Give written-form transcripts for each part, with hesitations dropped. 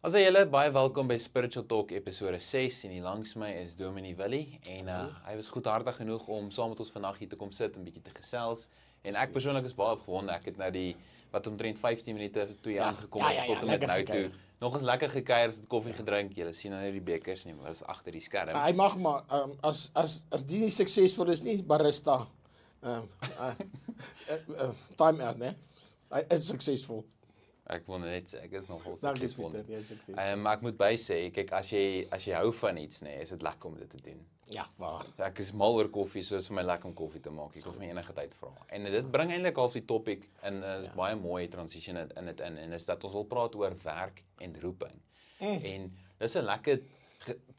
Asai julle, baie welkom by Spiritual Talk episode 6 en hier langs my is Dominee Willie en hy was goedhartig genoeg om saam met ons vandag hier te kom sit en bietjie te gesels en ek persoonlik is baie opgewonde. Ek het nou die wat omtrent 15 minute toe jy aangekom het tot en met nou toe nog eens lekker gekuier, het koffie gedrink. Julle sien nou die bekers nie, maar dit is agter die skerm. Hy mag maar as die nie suksesvol is nie, barista. Time out, né? Hy is suksesvol. Ek wil net sê ek is nogal Dankie suksesvol. Pieter, jy is suksesvol. Maar ek moet by sê, kyk as jy hou van iets nê, is dit lekker om dit te doen. Ja, waar. Ek is mal oor koffie, so is vir my lekker om koffie te maak. Ek hoef my enige tyd vra. En dit bring eintlik half die topic in 'n baie mooi transition in dit in en is dat ons wil praat oor werk en roeping. En dis 'n lekker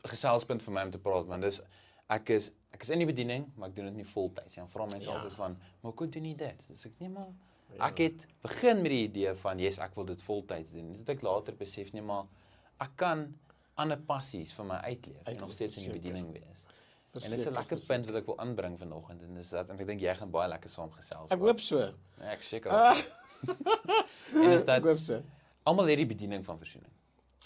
geselspunt vir my om te praat want dis ek is in die bediening, maar ek doen dit nie voltyds nie. Dan vra mense altyd van, "Maar hoe doen jy dit?" Dis ek nee maar ek het begin met die idee van, "Yes, ek wil dit voltyds doen." Dit ek later besef nie maar ek kan ander passies vir my uitleef en nog steeds in die bediening wees. En dis 'n lekker punt wat ek wil aanbring vanoggend en dis dat en ek dink jy gaan baie lekker saamgesels. Ek hoop so. Ja, ek seker. En is dat Ek hoop so. almal het die bediening van versoening.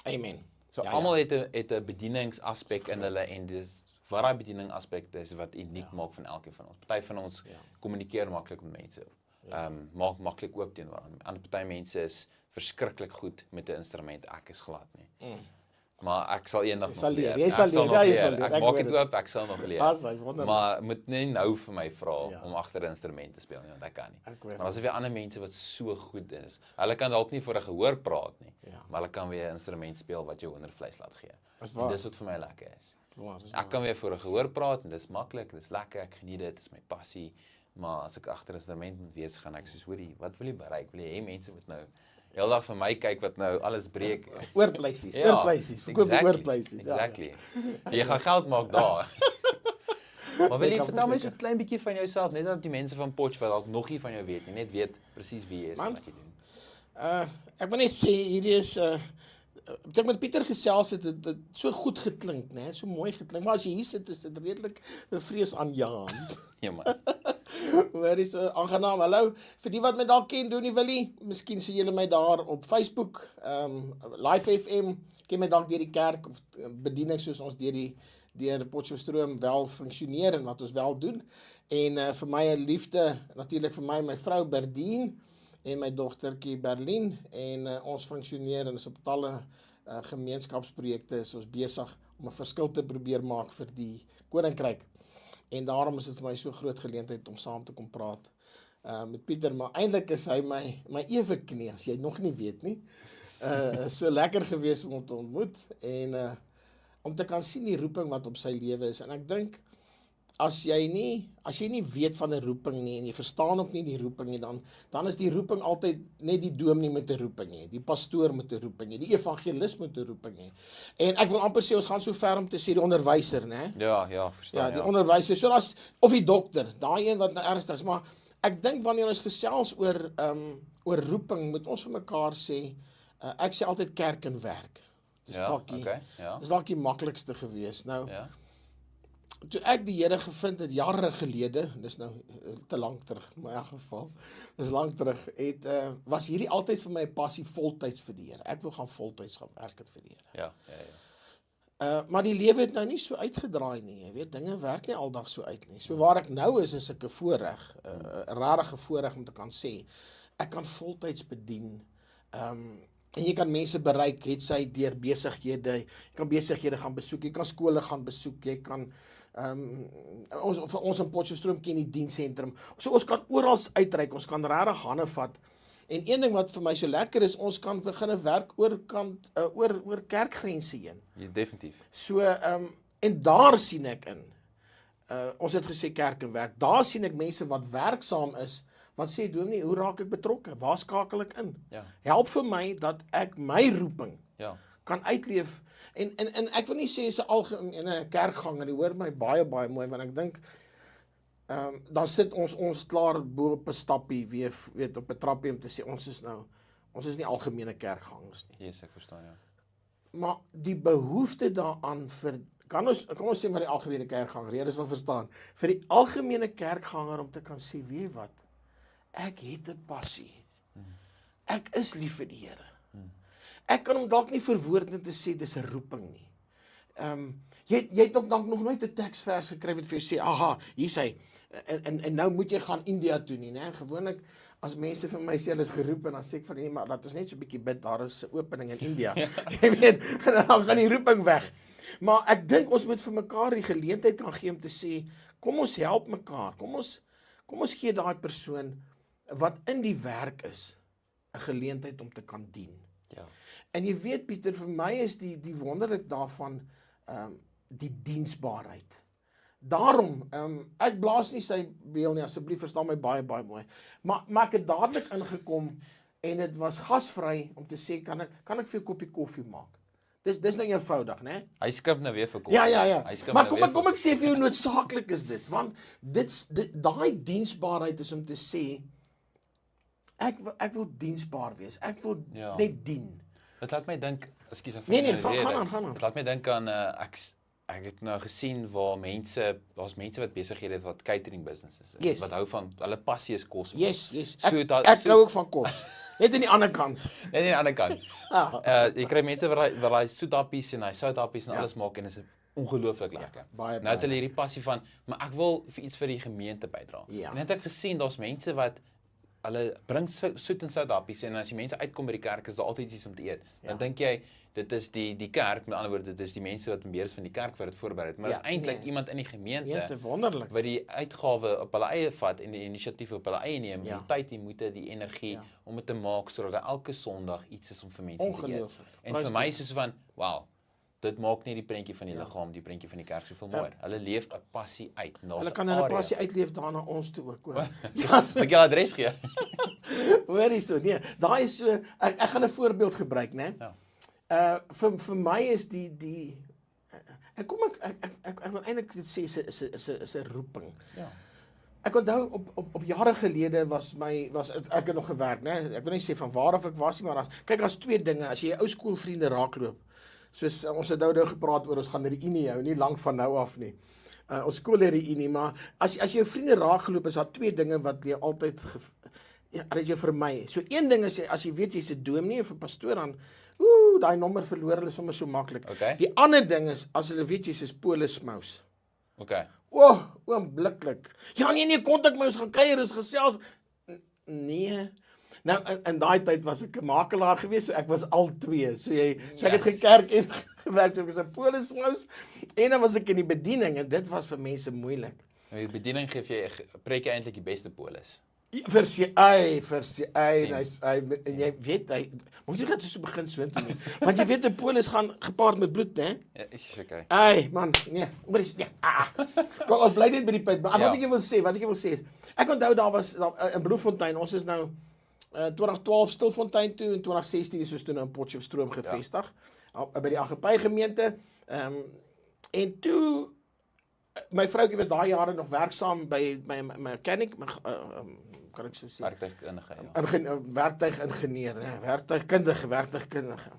Amen. So almal het 'n bedieningsaspek in hulle en dis wat daai bediening aspekte is wat uniek maak van elkeen van ons. Party van ons kommunikeer maklik met mense. Maak maklik oop teenoor ander party mense is verskriklik goed met 'n instrument. Ek is glad nie. Maar ek sal eendag nog leer. Jy sal leer. Ek maak dit oop, ek sal nog leer. Wonderlik. Maar moet nie nou vir my vra om agter 'n instrument te speel nie, want ek kan nie. Maar as er weer ander mense wat so goed is. Hulle kan dalk nie voor 'n gehoor praat nie, maar hulle kan weer 'n instrument speel wat jou hoendervleis laat gee. En dis wat vir my lekker is. Ek kan weer voor 'n gehoor praat en dis maklik, dis lekker, ek geniet dit, dis my passie. Maar as ek agter 'n instrument moet wees, gaan ek soos hoorie, wat wil jy bereik? Wil jy hê mense moet nou heeldag vir my kyk wat nou alles breek? Oorpleisies, oorpleisies, verkoop oorpleisies. Exactly. Jy gaan geld maak daar. Maar wil jy vertel my so 'n klein bietjie van jouself, net dat die mense van Potch wat dalk nog nie van jou weet nie, net weet presies wie jy is en wat jy doen. Ek wil net sê hierdie is toe ek met Pieter gesels het, het so goed geklink, né? So mooi geklink. Maar as jy hier sit, is dit redelik vreesaanjaend. Ja man. Hoor is aangenaam. Hallo, vir die wat my dalk ken, Dominee Willie, miskien sien julle my daar op Facebook, Live FM, ken my dalk deur die kerk of bediening soos ons deur Potchefstroom wel funksioneer en wat ons wel doen. En vir my 'n liefde, natuurlik vir my vrou Berdien en my dogtertjie Berlin en ons funksioneer en is op talle gemeenskapsprojekte is ons besig om 'n verskil te probeer maak vir die koninkryk. En daarom is dit vir my so groot geleentheid om saam te kom praat met Pieter, maar eintlik is hy my eweknie, as jy nog nie weet nie. So lekker gewees om hom te ontmoet en om te kan sien die roeping wat op sy lewe is. En ek dink as jy nie weet van 'n roeping nie en jy verstaan ook nie die roeping nie, dan is die roeping altyd net die dominee met 'n roeping hê, die pastoor met 'n roeping hê, die evangelis met 'n roeping hê. En ek wil amper sê ons gaan so ver om te sê die onderwyser, né? Ja, verstaan. Ja, die onderwyser, so daar's of die dokter, daai een wat nou ernstig is, maar ek dink wanneer ons gesels oor roeping, moet ons vir mekaar sê, ek sê altyd kerk en werk. Dis dalk die maklikste gewees. Nou, toe ek die Here gevind het jare gelede, dis nou te lank terug, in my geval, dis lank terug, was hierdie altyd vir my 'n passie voltyds vir die Here. Ek wil gaan voltyds gaan werk het vir die Here. Maar die lewe het nou nie so uitgedraai nie. Jy weet, dinge werk nie aldag so uit nie. So waar ek nou is ek 'n voorreg, 'n rarige voorreg om te kan sê, ek kan voltyds bedien. En jy kan mense bereik, het sy deur besighede, jy kan besighede gaan besoek, jy kan skole gaan besoek, jy kan ons in Potchefstroom ken die diensentrum. So ons kan oral uitreik, ons kan regtig hande vat. En een ding wat vir my so lekker is, ons kan begin werk oor kerkgrense heen. Ja, definitief. So en daar sien ek in. Ons het gesê kerk en werk. Daar sien ek mense wat werksaam is, wat sê Dominee, hoe raak ek betrokke? Waar skakel ek in? Help vir my dat ek my roeping kan uitleef. En ek wil nie sê is 'n algemene kerkganger, jy hoor my baie mooi, want ek dink dan sit ons klaar bo op 'n stappie, weet op 'n trappie om te sê ons is nie algemene kerkgangers nie. Yes, ek verstaan Maar die behoefte daaraan vir kom ons sê maar die algemene kerkganger, jy sal verstaan, vir die algemene kerkganger om te kan sê, weet wat, ek het 'n passie. Ek is lief vir die Here. ek kan hom dalk nie verwoord net te sê dis 'n roeping nie. Jy het ook dalk nog nooit 'n teksvers gekry wat vir jou sê, aha, hier's hy. En nou moet jy gaan India toe nie, né? Gewoonlik as mense vir my sê hulle is geroep en dan sê ek van nee, maar laat ons net so 'n bietjie bid, daar is 'n opening in India. Jy weet, en dan gaan die roeping weg. Maar ek dink ons moet vir mekaar die geleentheid kan gee om te sê, kom ons help mekaar. Kom ons gee daai persoon wat in die werk is 'n geleentheid om te kan dien. Ja. En jy weet Pieter, vir my is die wonderlik daarvan die diensbaarheid. Daarom, ek blaas nie sy beel nie, asseblief verstaan my baie mooi. Maar ek het dadelik ingekom en dit was gasvry om te sê, kan ek vir jou 'n koppie koffie maak? Dis nou eenvoudig, né? Hy skryf nou weer vir koffie. Ja. Hy skryf Maar nou weer kom ek sê vir jou noodsaaklik is dit, want daai diensbaarheid is om te sê, ek wil diensbaar wees. Ek wil net dien. Dit laat my dink, ekskuus ek Nee, gaan aan. Dit laat my dink aan ek het nou gesien waar daar's mense wat besighede het wat catering businesses is. Yes. Wat hou van hulle passie is kos. Yes. Ek Ek hou ook van kos. Net aan die ander kant. Net aan die ander kant. Jy kry mense wat hy soethappies en hy southappies en alles maak en dit is ongelooflik lekker. Baie. Nou het hulle hierdie passie van, maar ek wil vir iets vir die gemeente bydra. Ja. En het ek gesien daar's mense wat hulle bring soet en soethappies en as die mense uitkom by die kerk is daar altyd iets om te eet. Dan dink jy dit is die kerk, met ander woorde dit is die mense wat in beheer is van die kerk wat dit voorberei het, maar dit is eintlik iemand in die gemeente wonderlik wat die uitgawe op hulle eie vat en die inisiatief op hulle eie neem, die tyd, die moeite, die energie om dit te maak sodat daar elke Sondag iets is om vir mense te eet. En vir my is dit so van, wow, dit maak nie die prentjie van die liggaam, die prentjie van die kerk soveel mooier. Hulle leef 'n passie uit. Hulle kan hulle passie uitleef daarna ons toe ook, hoor. Moet jy adres gee? Hoorie so, nee, daai is so, ek gaan 'n voorbeeld gebruik, né? Vir my is ek wil eintlik sê is 'n roeping. Ja. Ek onthou op jare gelede ek het nog gewerk, né? Ek wil nie sê van waar af ek was nie, maar kyk, as twee dinge, as jy jou ou skoolvriende raakloop, soos ons het nou gepraat oor ons gaan reunie hou, nie lank van nou af nie. Ons skoolreunie, maar as jy jou vriende raakgeloop is, daar twee dinge wat jy altyd dat jy vermy. So een ding is as jy weet jy's 'n dominee of 'n pastoor, dan daai nommer verloor hulle sommer so maklik. Okay. Die ander ding is as hulle weet jy's 'n polismous. Okay. Oombliklik. Ja nee, kontak my, ons gaan kuier, ons gesels. Nee. Nou in daai tyd was ek 'n makelaar geweest, so ek was al twee. So ek het gekerk en gewerk, so ek was 'n polismous en dan was ek in die bediening en dit was vir mense moeilik. Nou die bediening preek jy eintlik die beste polis. Versie, en jy weet, moet jy net so begin so intoe nie. Want jy weet 'n polis gaan gepaard met bloed, né? Ja, is okay. Man, nee, ons bly net by die punt. Maar wat ek wil sê is, ek onthou daar was in Bloemfontein, ons is nou 2012 Stilfontein toe en 2016 is ons toe nou in Potchefstroom gevestig, by die Agapay gemeente. En toe my vroukie was daai jare nog werksaam by my mechanic, kan ek so sê? Werktuigingenieur, werktuigkundige.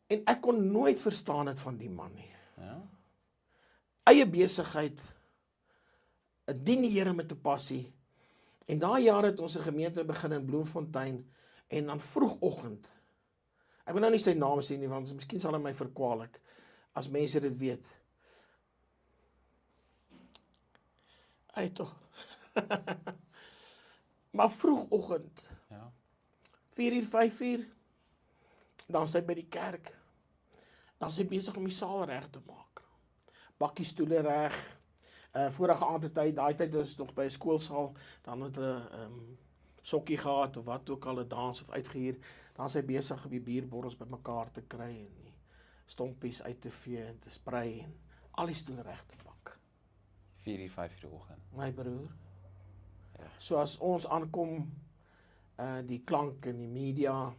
En ek kon nooit verstaan het van die man nie. Ja? Eie besigheid, dien die Here met 'n passie. En daai jare het ons 'n gemeente begin in Bloemfontein en dan vroegoggend. Ek wil nou nie sy naam sê nie, want miskien sal hy my verkwalik as mense dit weet. Tog. Maar vroegoggend, 4:00, 5:00, dan is hy by die kerk. Dan is hy besig om die saal reg te maak. Bakkie stoele reg. Vorige aand het hy, daai tyd was nog by 'n skoolsaal, dan het hulle sokkie gehad of wat ook al, 'n dans of uitgehuur. Dan is hy besig om die bierborrels bymekaar te kry en die stompies uit te vee en te sprei en al die stoele reg te pak. 4:00, 5:00 die oggend. My broer. Ja. So as ons aankom, die klank en die media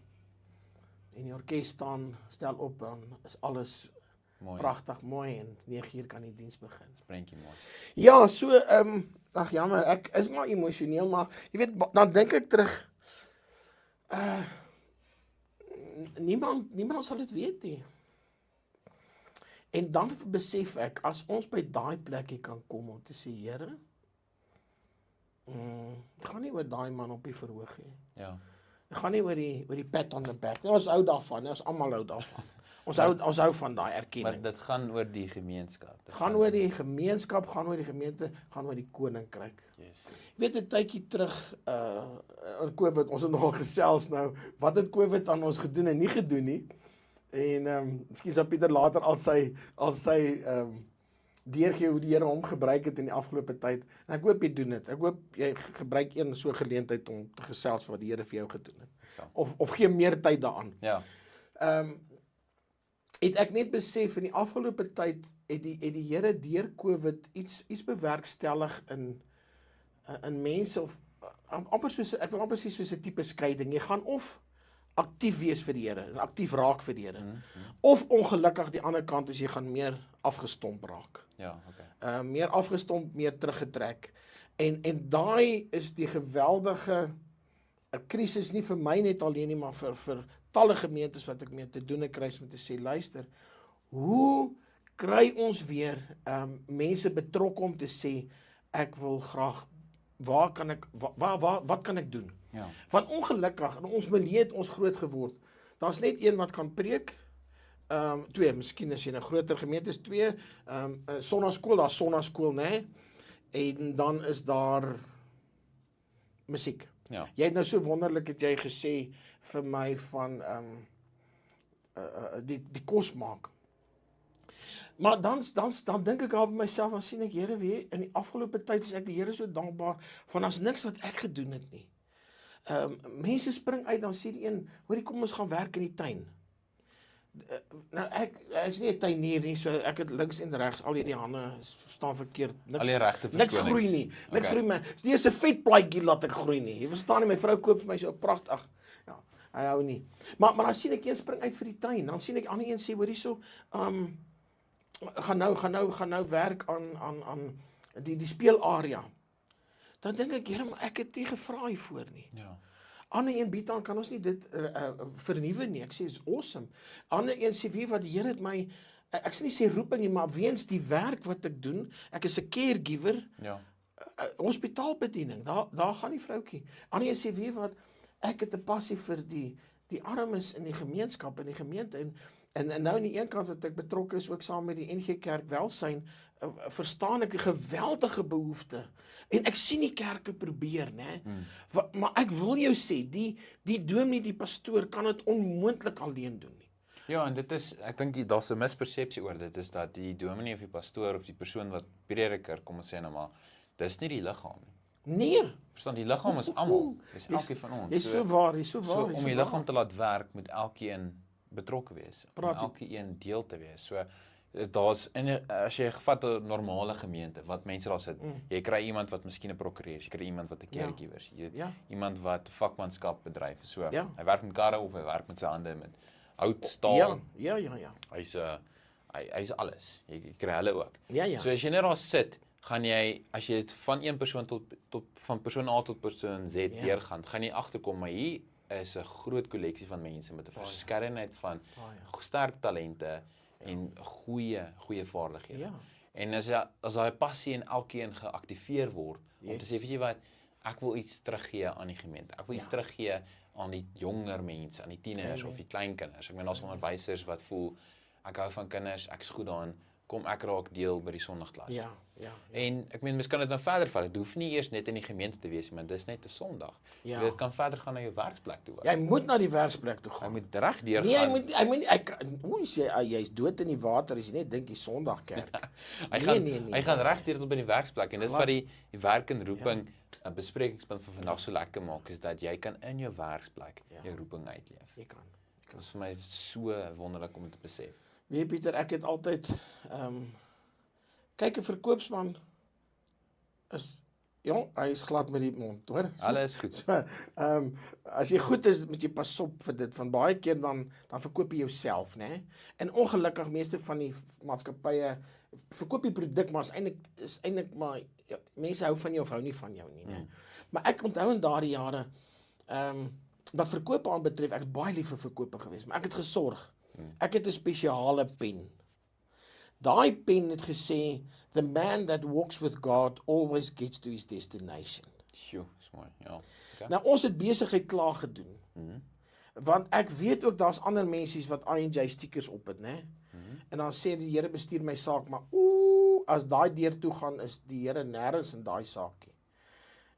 en die orkes staan, stel op, dan is alles mooi. Pragtig mooi en 9:00 kan die diens begin. Sprentjie mooi. Ja, so jammer, ek is maar emosioneel, maar jy weet, dan dink ek terug, niemand sal dit weet nie. En dan besef ek, as ons by daai plekkie kan kom om te sê, Here, gaan nie oor daai man op die verhoog nie. Ja. Dit gaan nie oor die pat on the back nie. Ons hou daarvan, ons almal hou daarvan. Ons hou van daai erkenning. Maar dit gaan oor die gemeenskap. Dit gaan oor die gemeenskap, gaan oor die gemeente, gaan oor die koninkryk. Yes. Weet 'n tydjie terug in COVID, ons het nogal gesels nou, wat het COVID aan ons gedoen en nie gedoen nie. En miskien sal Pieter later al sy deurgee hoe die Here hom gebruik het in die afgelope tyd. En ek hoop jy doen dit. Ek hoop jy gebruik een so geleentheid om te gesels wat die Here vir jou gedoen het. Of gee meer tyd daaraan. Ja. Het ek net besef in die afgelope tyd het die Here deur COVID iets bewerkstellig in mense of amper soos ek wil amper sê soos 'n tipe skeiding. Jy gaan of aktief wees vir die Here en aktief raak vir die Here. Of ongelukkig die ander kant as jy gaan meer afgestomp raak. Ja, okay. Meer afgestomp, meer teruggetrek. En daai is die geweldige 'n krisis nie vir my net alleen nie, maar vir talle gemeentes wat ek mee te doen kry om te sê, luister, hoe kry ons weer mense betrokke om te sê, ek wil graag, wat kan ek doen? Ja. Want ongelukkig, in ons milieu het ons groot geword. Daar's net een wat kan preek. Twee, miskien as jy 'n groter gemeente is, twee. Sonnaskool, daar's sonnaskool, né? En dan is daar musiek. Ja. Jy het nou so wonderlik het jy gesê vir my van die kos maak. Maar dan dink ek al by myself, dan sien ek, Here, weer in die afgelope tyd is ek die Here so dankbaar van as niks wat ek gedoen het nie. Mense spring uit, dan sê die een, hoorie, kom ons gaan werk in die tuin. Nou ek's nie 'n tuinier nie, so ek het links en regs al hierdie hande staan verkeerd. Al die regte Niks verskonings. groei nie. Niks Okay. groei my. Dis nie 'n vetplaatjie laat ek groei nie. Jy verstaan nie, my vrou koop vir my so 'n pragtig. Ja, hy hou nie. Maar dan sien ek een spring uit vir die tuin. Dan sien ek ander een sê, hoor hierso, gaan nou werk aan die speelarea. Dan dink ek, Here, maar ek het nie gevra hiervoor nie. Ja. Ander een bied aan, kan ons nie dit vernuwe nie. Ek sê, is awesome. Ander een sê, wie wat die Here het my, ek sê nie sê roeping nie, maar weens die werk wat ek doen, ek is 'n caregiver, Ja. hospitaalbediening, daar gaan die vroutjie. Ander een sê, wie wat, ek het 'n passie vir die armes in die gemeenskap, in die gemeente, en nou aan die een kant wat ek betrokke is, ook saam met die NG Kerk Welsyn, verstaan ek 'n geweldige behoefte. En ek sien die kerke probeer, né? Maar ek wil jou sê, die dominee, die pastoor kan dit onmoontlik alleen doen nie. Ja, en dit is, ek dink daar's 'n mispersepsie oor dit, is dat die dominee of die pastoor of die persoon wat prediker, kom ons sê nou maar, dis nie die liggaam nie. Nee. Verstaan, die liggaam is almal. Dis elkeen van ons. Dis so waar, dis so So waar. om die liggaam te laat werk, moet elkeen betrokke wees. Om elkeen deel te wees. So daar's as jy gevat 'n normale gemeente wat mense daar sit, jy kry iemand wat miskien 'n prokureur is, jy kry iemand wat 'n caregiver is, jy weet, iemand wat vakmanskap bedryf. So hy werk met karre of hy werk met sy hande met hout, staal. Ja. Hy's alles. Jy kry hulle ook. Ja. So as jy net daar sit, gaan jy, as jy dit van een persoon tot van persoon A tot persoon Z deurgaan, gaan jy agterkom, maar hier is 'n groot kolleksie van mense met 'n verskeidenheid van sterk talente en goeie vaardighede. Ja. En as daai passie in elkeen geaktiveer word, om te sê, weet jy wat, ek wil iets teruggee aan die gemeente. Ek wil iets teruggee aan die jonger mense, aan die tieners of die kleinkinders. Ek meen daar's onderwysers wat voel, ek hou van kinders, ek's goed daarin, kom ek raak deel by die sonndagklas. Ja. En ek meen, mens kan dit nou verder vat. Dit hoef nie eers net in die gemeente te wees, maar dis net 'n Sondag. Ja. Dit kan verder gaan na jou werksplek toe. Jy moet na die werksplek toe Jy gaan. moet reg deur Nee, gaan. hy moet hoe sê jy's dood in die water as jy net dink die Sondagkerk. Hy gaan regdeur tot by die werksplek en dis wat die werk en roeping besprekingspunt van vandag so lekker maak, is dat jy kan in jou werksplek jou roeping uitleef. Jy kan. Dit is vir my so wonderlik om te besef. Weet Pieter, ek het altyd kyk 'n verkoopsman is hy is glad met die mond, hoor. Alles goed. So, as jy goed is, moet jy pas op vir dit, van baie keer dan verkoop jy jouself, né? En ongelukkig meeste van die maatskappye verkoop die produk, maar is eintlik maar mense hou van jou of hou nie van jou nie, né? Maar ek onthou in daardie jare wat verkope aanbetref, ek het baie lief vir verkope gewees, maar ek het gesorg. Ek het 'n spesiale pen. Daai pen het gesê, the man that walks with God always gets to his destination. Sjoe, is mooi, ja. Nou ons het besigheid klaar gedoen. Want ek weet ook daar's ander mensies wat INJ stickers op het, né? En dan sê die Here bestuur my saak, maar as daai deur toe gaan is die Here nêrens in daai saakie.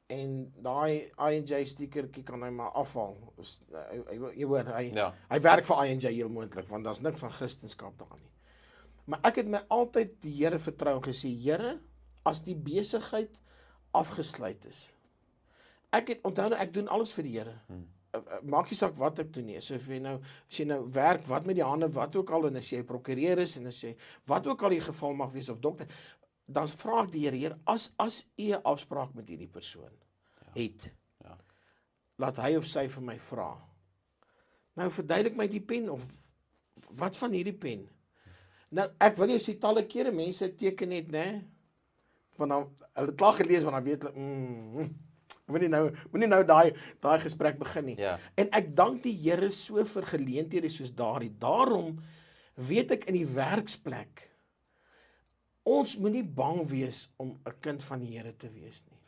En daai INJ stickertjie kan hy maar afhaal. Jy hoor, hy werk vir INJ heel moontlik, want daar's niks van Christendom daar nie. Maar ek het my altyd die Here vertrou en gesê, Here, as die besigheid afgesluit is. Ek het onthou nou, ek doen alles vir die Here. Maak nie saak wat ek doen nie. So as jy nou werk, wat met die hande, wat ook al, en as jy prokureur is, en as jy, wat ook al die geval mag wees, of dokter, dan vra ek die Here, as u 'n afspraak met hierdie persoon het, laat hy of sy vir my vra. Nou verduidelik my die pen, of wat van hierdie pen? Nou, ek wil jy sê talle kere, mense teken net, né? Van dan, hulle het klaar gelees, want dan weet hulle, moenie nou daai gesprek begin nie. En ek dank die Here so vir geleenthede soos daardie. Daarom weet ek in die werksplek, ons moenie bang wees om 'n kind van die Here te wees nie.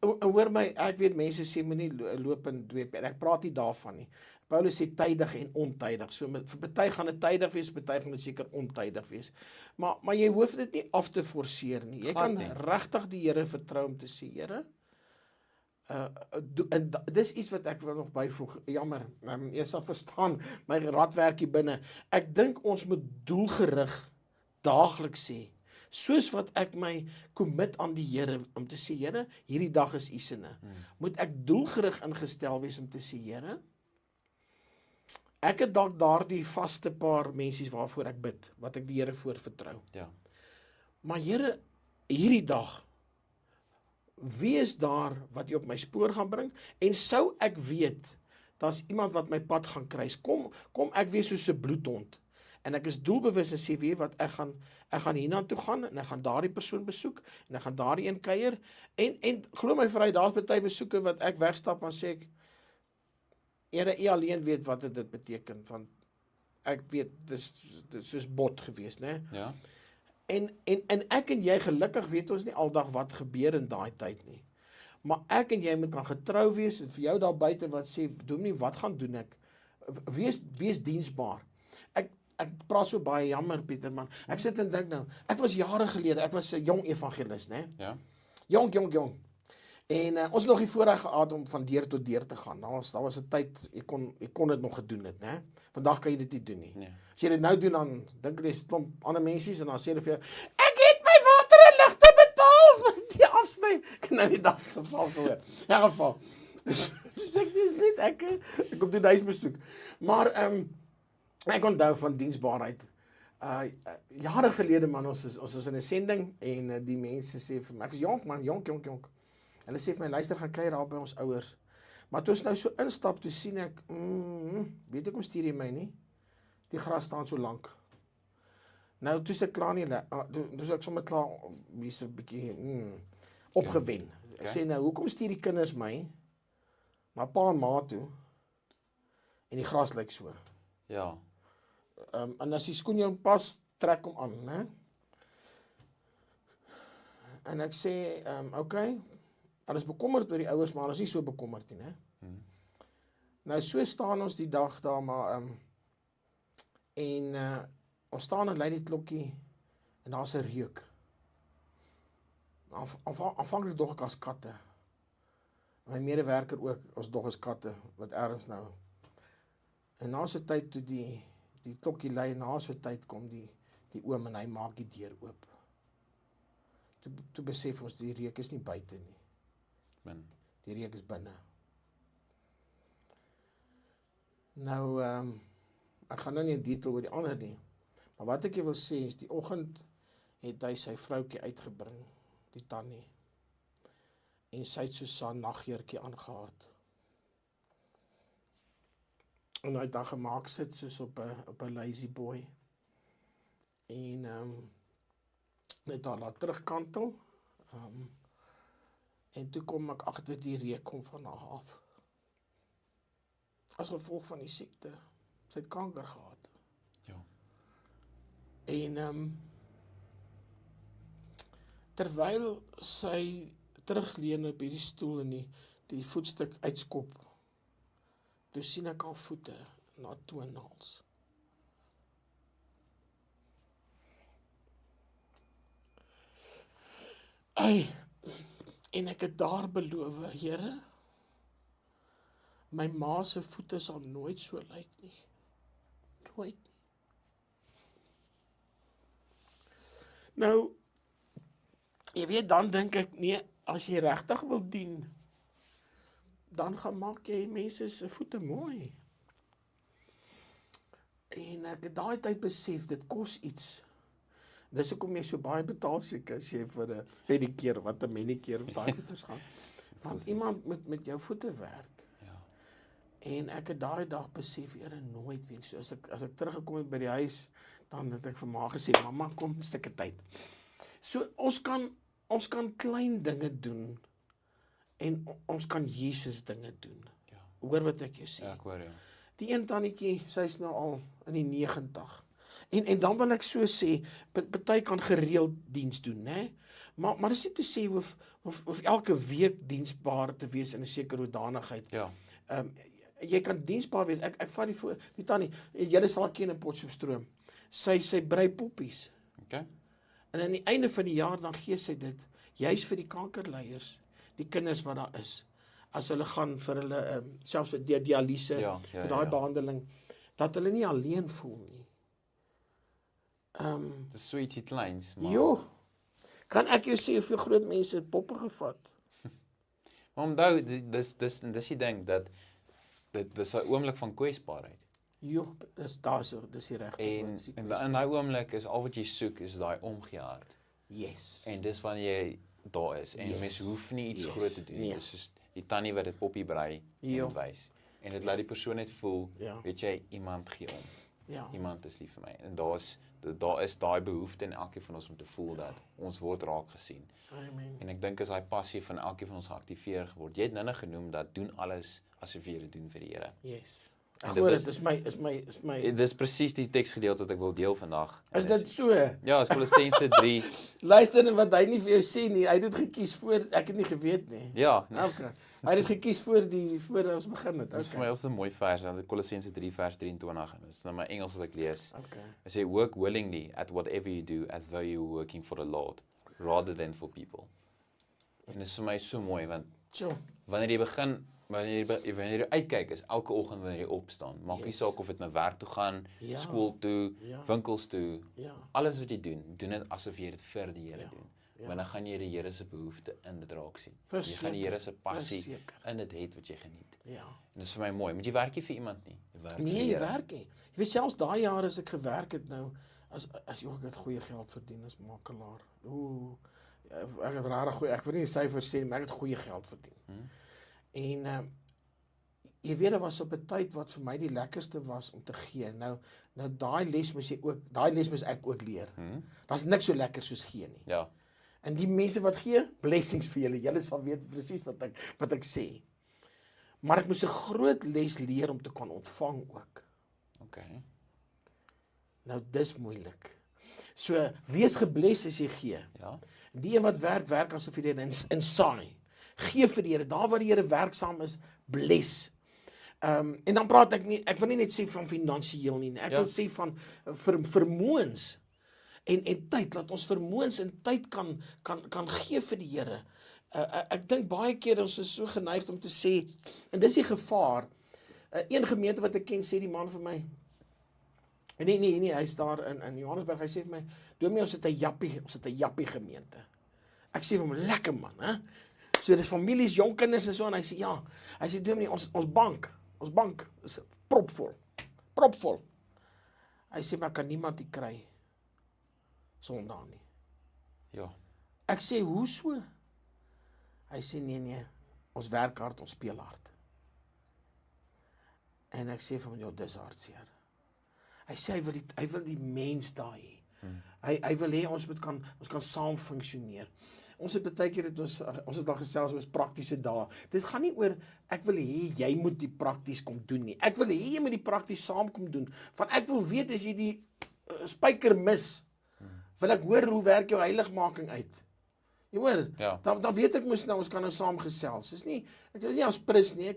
Hoor my, ek weet mense sê moenie loop in dweep, en ek praat nie daarvan nie. Paulus sê tydig en ontydig. So vir party gaan dit tydig wees, party gaan dit seker ontydig wees. Maar jy hoef dit nie af te forceer nie. Jy kan regtig die Here vertrou om te sê, Here, en dis iets wat ek wil nog byvoeg. Jammer, jy sal verstaan my radwerkie binne. Ek dink ons moet doelgerig daagliks sê, soos wat ek my commit aan die Here om te sê, Here, hierdie dag is u sinne. Moet ek doelgerig ingestel wees om te sê, Here, ek het dalk daardie vaste paar mensies waarvoor ek bid, wat ek die Here voor vertrou. Maar Here, hierdie dag, wie is daar wat jy op my spoor gaan bring? En sou ek weet, daar's iemand wat my pad gaan kruis, kom ek wees soos 'n bloedhond, en ek is doelbewus en sê, weet wat, ek gaan hierna toe gaan, en ek gaan daardie persoon besoek, en ek gaan daardie een kuier, en glo my vrou, daar's baie besoeke wat ek wegstap, en sê ek, Here, u alleen weet wat dit beteken, want ek weet, dis soos bot gewees, né? En ek en jy, gelukkig weet ons nie aldag wat gebeur in daai tyd nie. Maar ek en jy moet kan getrou wees, en vir jou daar buite wat sê, Dominee, wat gaan doen ek? Wees diensbaar. Ek praat so baie jammer, Pieter, man. Ek sit en dink nou, ek was jare gelede, ek was 'n jong evangelis, né? Jong. En ons nog die voorreg gehad om van deur tot deur te gaan. Daar was 'n tyd, ek kon dit nog gedoen het, né? Vandag kan jy dit nie doen nie. As jy dit nou doen, dan dink jy dis 'n klomp ander mensies, en dan sê hulle vir jou, ek het my water en ligte betaal vir die afsny. Ek nou die dag geval gehoor. In elk geval. Dus ek dis net, ek kom doen huisbesoek. Maar, ek onthou van diensbaarheid. Jare gelede, man, ons is in 'n sending, en die mense sê vir my, ek is jonk, man, jonk. Hulle sê vir my, luister, gaan kuier daar by ons ouers. Maar toe ons nou so instap, toe sien ek, weet ek hoe stuur jy my nie? Die gras staan so lank. Nou, toe is ek klaar nie, toe is ek sommer klaar, wie so 'n bietjie, opgewen. Ek sê nou, hoekom stuur die kinders my, na pa en ma toe, en die gras lyk so? En as die skoen jou pas, trek hom aan, né? En ek sê, okay, hulle is bekommerd oor die ouers, maar hulle is nie so bekommerd nie, né? Nou, so staan ons die dag daar, maar, en ons staan en lei die klokkie, en daar's 'n reuk. Aanvanklik dog ek as katte. My medewerker ook, ons dog as katte, wat ergens nou. En na so tyd toe die klokkie lei, na so tyd kom die oom en hy maak die deur oop. Toe besef ons, die reuk is nie buite nie. Die reuk is binne. Nou, ek gaan nou nie in detail oor die ander nie, maar wat ek wil sê is, die oggend het hy sy vroukie uitgebring, die tannie, en sy het so sy nagjeurtjie aangehad. En hy het dan gemaak sit soos op 'n lazy boy. En net daar laat terugkantel. En toe kom ek agter die reuk kom van haar af. As gevolg van die siekte. Sy het kanker gehad. En terwyl sy terugleun op hierdie stoel en die voetstuk uitskop, toe sien ek al voete na toenaals. En ek het daar beloof, Here, my ma se voete sal nooit so lyk nie. Nooit nie. Nou, jy weet, dan dink ek, nee, as jy regtig wil dien, dan gaan maak jy mense se voete mooi. En ek het daai tyd besef, dit kos iets. Dis hoekom jy so baie betaal seker as jy vir 'n pedikeer, wat 'n manicure of daai goeders gaan. Want iemand moet met jou voete werk. Ja. En ek het daai dag besef, Here, nooit weer. So as ek teruggekom het by die huis, dan het ek vir ma gesê, mamma, kom 'n stukkie tyd. So ons kan klein dinge doen en ons kan Jesus dinge doen. Ja. Hoor wat ek jou sê. Ja, ek hoor jou. Die een tannetjie, sy's nou al in die 90. En dan wil ek so sê, party kan gereeld diens doen, né? Maar dis nie te sê of elke week diensbaar te wees in 'n sekere hoedanigheid. Ja. Jy kan diensbaar wees. Ek vat die tannie, julle sal ken in Potchefstroom. Sy brei poppies. Okay. En aan die einde van die jaar dan gee sy dit juis vir die kankerleiers, die kinders wat daar is. As hulle gaan vir hulle selfs vir die dialyse, vir daai behandeling, dat hulle nie alleen voel nie. Dis so ietsie kleins, maar Jo, kan ek jou sê hoeveel groot mense het poppe gevat? maar onthou, dis die ding dat dit is 'n oomblik van kwesbaarheid. Jo, dis die regte woord. En in daai oomblik is al wat jy soek is daai omgee hart. Yes. En dis wanneer jy daar is en mens hoef nie iets groot te doen nie. Dis soos die tannie wat dit poppie brei en wys. En dit laat die persoon net voel, weet jy, iemand gee om. Ja. Iemand is lief vir my. En daar is daai behoefte in elkeen van ons om te voel dat ons word raak gesien. Amen. En ek dink as daai passie van elkeen van ons geaktiveer geword. Jy het nou genoem dat doen alles asof jy dit doen vir die Here. Yes. Ek hoor dit is my. Dis presies die teksgedeelte wat ek wil deel vandag. Is dit so? Ja, is Kolossense 3. Luister en wat hy nie vir jou sê nie, hy het dit gekies voor, ek het nie geweet nie. Ja. Okay. Hy het dit gekies voor ons begin het. Dis vir my is 'n mooi vers, Kolossense 3 vers 23 en dis nou my Engels wat ek lees. Okay. Hy sê work willingly at whatever you do as though you were working for the Lord rather than for people. En dit is vir my so mooi want wanneer jy begin wanneer jy uitkyk is elke oggend wanneer jy opstaan, maak nie saak of dit na werk toe gaan, skool toe, winkels toe, alles wat jy doen dit asof jy dit vir die Here doen. Want dan gaan jy die Here se behoefte in dit raak sien. Jy gaan die Here se passie in dit het wat jy geniet. Ja. En dit is vir my mooi, want jy werk nie vir iemand nie. Jy werk nee, jy werk nie. Jy weet selfs daai jare as ek gewerk het nou, as ek het goeie geld verdien as makelaar. Ek het regtig goeie, ek wil nie syfers sê, maar ek het goeie geld verdien. En jy weet, daar was op 'n tyd wat vir my die lekkerste was om te gee. Nou daai les moes ek ook leer. Daar's niks so lekker soos gee nie. Ja. En die mense wat gee, blessings vir julle. Julle sal weet presies wat ek sê. Maar ek moes 'n groot les leer om te kan ontvang ook. Okay. Nou dis moeilik. So wees gebless as jy gee. Ja. Die een wat werk asof jy dit insaai. Gee vir die Here, daar waar die Here werksaam is, bless. En dan praat ek wil nie net sê van finansiëel nie, ek wil sê van vermoëns en tyd, laat ons vermoëns en tyd kan gee vir die Here. Ek dink baie keer ons is so geneig om te sê, en dis die gevaar, een gemeente wat ek ken, sê die man vir my, nee, hy is daar in Johannesburg, hy sê vir my, dominee, ons het 'n jappie gemeente. Ek sê vir hom, lekker man, hè? So dis families, jong kinders en so, en hy sê, ja, hy sê, dominee, ons bank is propvol. Hy sê, maar kan niemand die kry Sondag nie. Ja. Ek sê, hoe so? Hy sê, nee, ons werk hard, ons speel hard. En ek sê vir hom, ja, dis hartseer. Hy sê, hy wil die mens daar hê. Hy wil hê ons kan saam funksioneer. Ons het baie keer ons het al gesels oor praktiese dae. Dit gaan nie oor ek wil hê jy moet die prakties kom doen nie. Ek wil hê jy moet die prakties saam kom doen. Want ek wil weet as jy die spyker mis, wil ek hoor hoe werk jou heiligmaking uit. Jy hoor, Ja. dan weet ek mos nou, ons kan nou saam gesels. Ek is nie as prins nie,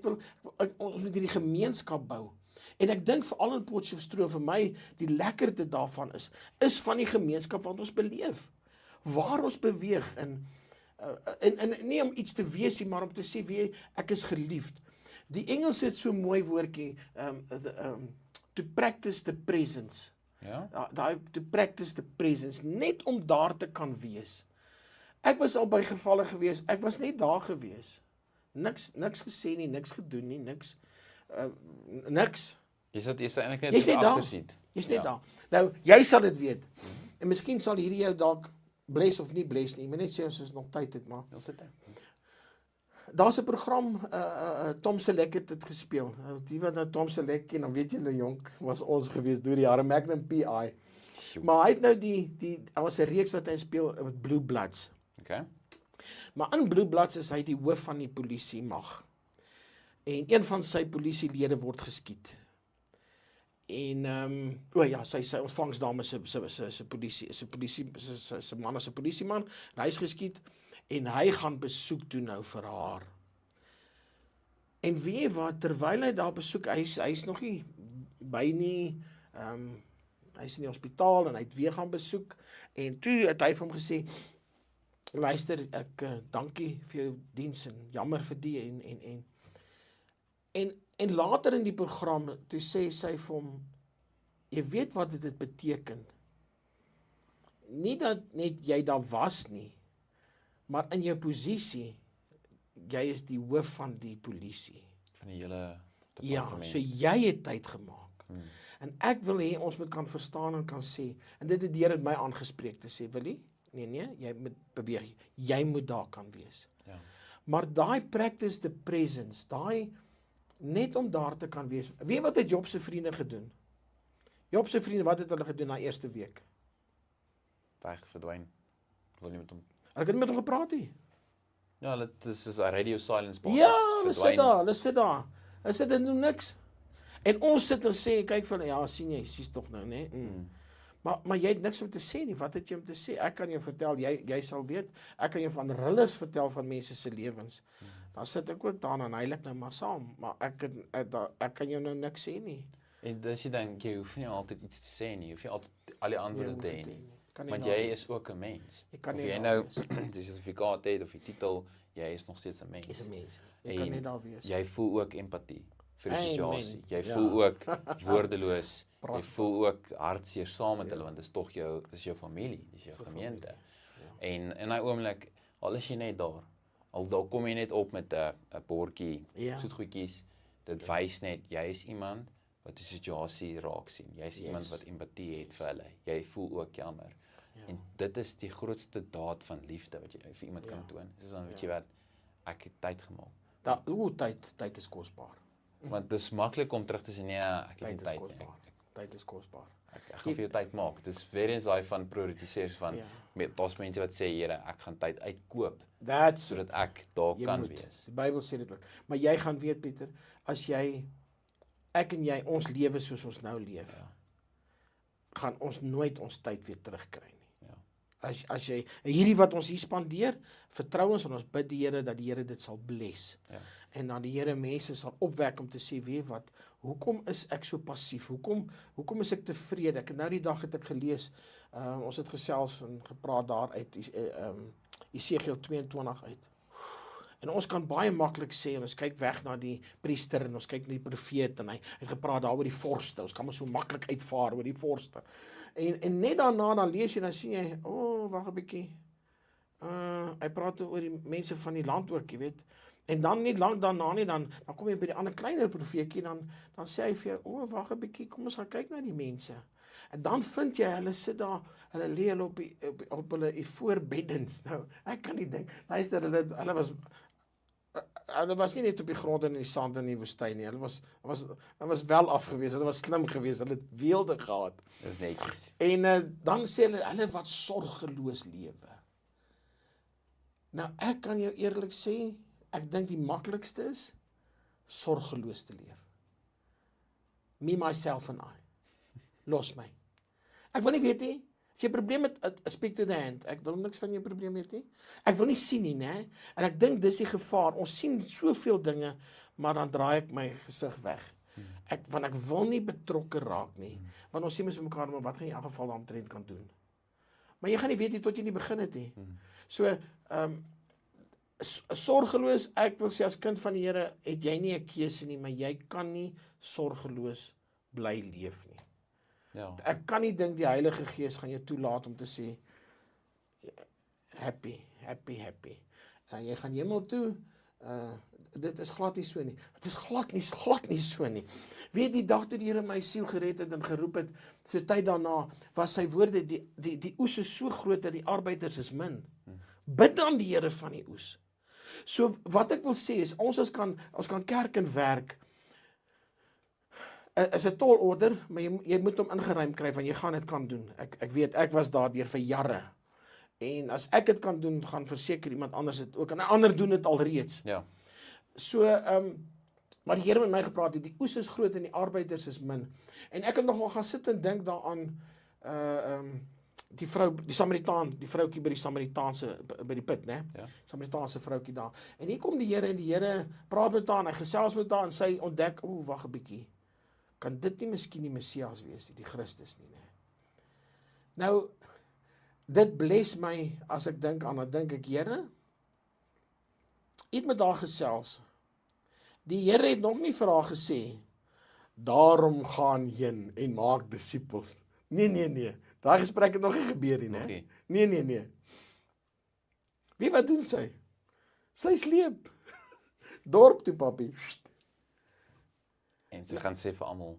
ons moet hierdie gemeenskap bou. En ek dink veral in Potchefstroom vir my, die lekkerte daarvan is van die gemeenskap wat ons beleef. Waar ons beweeg en nie om iets te wees nie, maar om te sê, ek is geliefd. Die Engels het so mooi woordjie, to practice the presence. Ja? To practice the presence, net om daar te kan wees. Ek was al by gevalle gewees, ek was net daar gewees. Niks gesê nie, niks gedoen nie, niks. Jy's eintlik net Jy's net daar. agtersiet. Jy's net daar. Nou, jy sal dit weet. En miskien sal hierdie jou dalk bless of nie bless nie. Ek moet net sê ons nog tyd het, maar daar's 'n program, Tom Selleck het dit gespeel. Die wat nou Tom Selleck ken, dan weet jy nou jonk, was ons gewees deur die jare, Magnum P.I. Maar hy het nou daar was 'n reeks wat hy speel met Blue Bloods. Okay. Maar in Blue Bloods is hy die hoof van die polisie mag. En een van sy polisielede word geskiet. En sy ontvangsdame se man is 'n polisieman, en hy is geskiet en hy gaan besoek doen nou vir haar. En weet wat, terwyl hy daar besoek, hy's nog nie by nie, hy's in die hospitaal en hy het weer gaan besoek en toe het hy vir hom gesê, luister, ek dankie vir jou diens en jammer vir die en later in die program, toe sê sy vir hom, jy weet wat dit beteken. Nie dat net jy daar was nie, maar in jou posisie, jy is die hoof van die polisie. Van die hele departement. Ja, so jy het tyd gemaak. En ek wil hê ons moet kan verstaan en kan sê, en dit het die Here my aangespreek te sê, Willie, nee, jy moet beweeg, jy moet daar kan wees. Ja. Maar daai practice the presence, net om daar te kan wees. Weet wat het Job se vriende gedoen? Job se vriende, wat het hulle gedoen na eerste week? Verdwyn. Wil nie met hom. Hulle het nie met hom gepraat nie. Ja, dit is 'n radio silence box. Ja, hulle sit daar. Hulle sit en doen niks. En ons sit en sê, kyk van, ja, sien jy, sies tog nou, né? Maar jy het niks om te sê nie. Wat het jy om te sê? Ek kan jou vertel, jy sal weet, ek kan jou van rillers vertel van mense se lewens. Dan sit ek ook daar en heilig nou maar saam, maar ek kan jou nou niks sê nie. En dis jy dink, jy hoef nie altyd iets te sê nie, jy hoef nie altyd al die antwoorde te hê nie. Want jy is ook 'n mens. Of jy nou die sertifikaat het of die titel, jy is nog steeds 'n mens. Is 'n mens. Jy kan net daar wees. Jy voel ook empatie vir die situasie. Jy voel ook woordeloos. Jy voel ook hartseer saam met hulle, want dit is tog jou familie, dis jou gemeente. En in daai oomblik, al is jy net daar, al kom jy net op met 'n bordjie, soetgoedjies, dit wys net, jy is iemand wat die situasie raak sien. Jy is iemand wat empatie het vir hulle. Jy voel ook jammer. En dit is die grootste daad van liefde wat jy vir iemand kan toon. Dis dan weet jy wat, ek het tyd gemaak. Tyd is kosbaar. Want dit is maklik om terug te sê, nee, ek het nie tyd nie. Tyd is kosbaar. Ek gaan vir jou tyd maak. Dis weer eens daai van prioritiseers van, daar's mense wat sê, Here, ek gaan tyd uitkoop, sodat ek daar kan wees. Die Bybel sê dit ook. Maar jy gaan weet, Pieter, as ek en jy, ons lewe soos ons nou leef, gaan ons nooit ons tyd weer terugkry nie. As jy, hierdie wat ons hier spandeer, vertrou ons en ons bid die Here, dat die Here dit sal bless. En dan die Here mense sal opwek om te sê, weet wat, hoekom is ek so passief? Hoekom is ek tevrede? Nou die dag het ek gelees, ons het gesels en gepraat daar uit, Esegiel 22 uit. En ons kan baie maklik sê, en ons kyk weg na die priester, en ons kyk na die profeet, en hy het gepraat daar oor die vorste, ons kan maar so maklik uitvaar oor die vorste. En net daarna, dan lees jy, dan sien jy, wag 'n bietjie, hy praat oor die mense van die land ook, jy weet, en dan nie lank daarna nie, dan kom jy by die ander kleiner profeetjie, dan sê hy vir jou, wag 'n bietjie, kom ons gaan kyk na die mense. En dan vind jy, hulle sit daar, hulle lê hulle op hulle voorbeddens. Nou, ek kan nie dink, luister, hulle was nie net op die grond en in die sand in die woestyn nie, hulle was wel afgewees, hulle was slim geweest, hulle het weelde gehad. Dis netjies. En dan sê hulle wat sorgeloos lewe. Nou, ek kan jou eerlik sê, ek dink die maklikste is, sorgeloos te leef. Me, myself and I. Los my. Ek wil nie weet nie, As jy 'n probleem met speak to the hand, ek wil niks van jou probleem hê nie. Ek wil nie sien nie, né? En ek dink dis die gevaar. Ons sien soveel dinge, maar dan draai ek my gesig weg. Want ek wil nie betrokke raak nie. Want ons sê mens mekaar, maar wat gaan jy in elk geval daaromtrent kan doen? Maar jy gaan nie weet nie tot jy nie begin het nie. So, sorgeloos, ek wil sê as kind van die Here, het jy nie 'n keuse nie, maar jy kan nie sorgeloos bly leef nie. Ja. Ek kan nie dink die Heilige Gees gaan jou toelaat om te sê happy. En jy gaan hemel toe. Dit is glad nie so nie. Dit is glad nie so nie. Weet die dag toe die Here my siel gered het en geroep het, so tyd daarna was sy woorde die oes is so groot dat die arbeiders is min. Bid dan die Here van die oes. So wat ek wil sê is ons kan kerk en werk is 'n tall order, maar jy moet hom ingeruim kry want jy gaan dit kan doen. Ek weet ek was daardeur vir jare. En as ek dit kan doen, gaan verseker iemand anders dit ook. En ander doen dit alreeds. Ja. So maar die Here met my gepraat het, die oes is groot en die arbeiders is min. En ek het nogal gaan sit en dink daaraan die Samaritaan, die vroukie by die put, né? Ja. Samaritaanse vroukie daar. En hier kom die Here praat met haar en hy gesels met haar en sy ontdek, wag 'n bietjie. Kan dit nie miskien die Messias wees nie, die Christus nie, né? Nou, dit bless my as ek dink aan, dan dink ek, Here, het met haar gesels. Die Here het nog nie vir haar gesê, daarom gaan heen en maak disippels. Nee. Daai gesprek het nog nie gebeur nie, né? Nee. Wie wat doen sy? Sy sleep. Dorp toe, papi. En sy gaan sê vir almal.